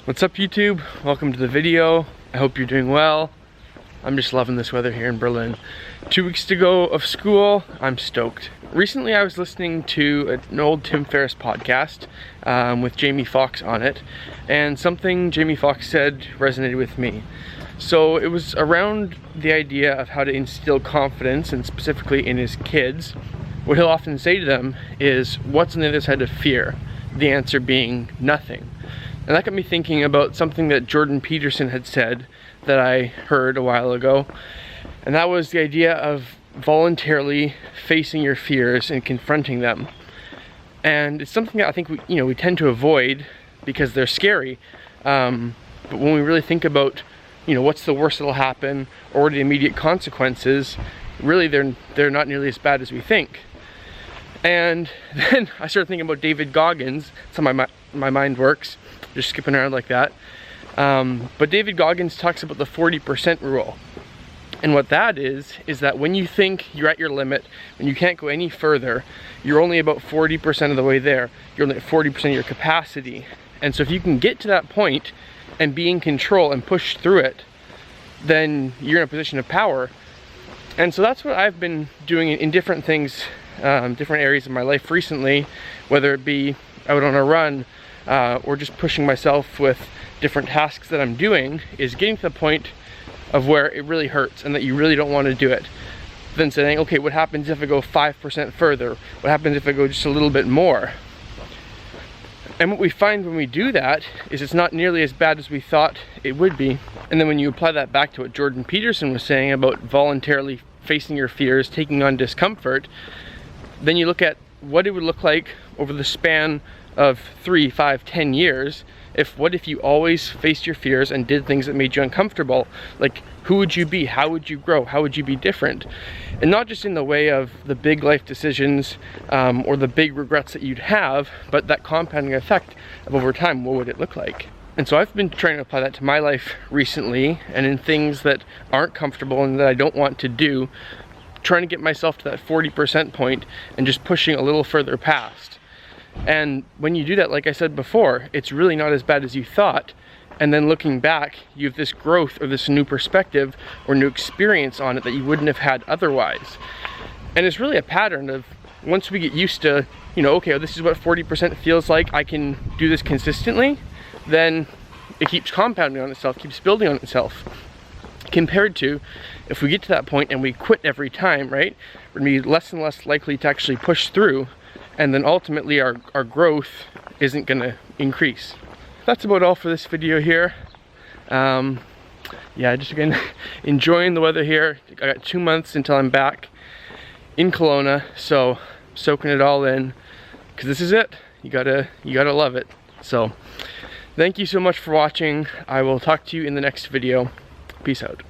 What's up YouTube? Welcome to the video. I hope you're doing well. I'm just loving this weather here in Berlin. 2 weeks to go of school. I'm stoked. Recently I was listening to an old Tim Ferriss podcast with Jamie Foxx on it, and something Jamie Foxx said resonated with me. So it was around the idea of how to instill confidence, and specifically in his kids. What he'll often say to them is, what's on the other side of fear? The answer being nothing. And that got me thinking about something that Jordan Peterson had said that I heard a while ago. And that was the idea of voluntarily facing your fears and confronting them. And it's something that I think we tend to avoid because they're scary. But when we really think about, what's the worst that'll happen or what are the immediate consequences, really they're not nearly as bad as we think. And then I started thinking about David Goggins. That's how my mind works, just skipping around like that. But David Goggins talks about the 40% rule. And what that is that when you think you're at your limit, when you can't go any further, you're only about 40% of the way there. You're only at 40% of your capacity. And so if you can get to that point and be in control and push through it, then you're in a position of power. And so that's what I've been doing in different things, different areas of my life recently, whether it be out on a run or just pushing myself with different tasks that I'm doing, is getting to the point of where it really hurts and that you really don't want to do it. Then saying, okay, what happens if I go 5% further? What happens if I go just a little bit more? And what we find when we do that is it's not nearly as bad as we thought it would be. And then when you apply that back to what Jordan Peterson was saying about voluntarily facing your fears, taking on discomfort, then you look at what it would look like over the span of 3, 5, 10 years. What if you always faced your fears and did things that made you uncomfortable? Like, who would you be? How would you grow? How would you be different? And not just in the way of the big life decisions or the big regrets that you'd have, but that compounding effect of over time, what would it look like? And so I've been trying to apply that to my life recently, and in things that aren't comfortable and that I don't want to do, trying to get myself to that 40% point and just pushing a little further past. And when you do that, like I said before, it's really not as bad as you thought. And then looking back, you have this growth or this new perspective or new experience on it that you wouldn't have had otherwise. And it's really a pattern of, once we get used to, okay, this is what 40% feels like, I can do this consistently, then it keeps compounding on itself, keeps building on itself. Compared to, if we get to that point and we quit every time, right, we're gonna be less and less likely to actually push through, and then ultimately our growth isn't gonna increase. That's about all for this video here. Yeah, just again, enjoying the weather here. I got 2 months until I'm back in Kelowna, so soaking it all in, because this is it. You gotta love it. So thank you so much for watching. I will talk to you in the next video. Peace out.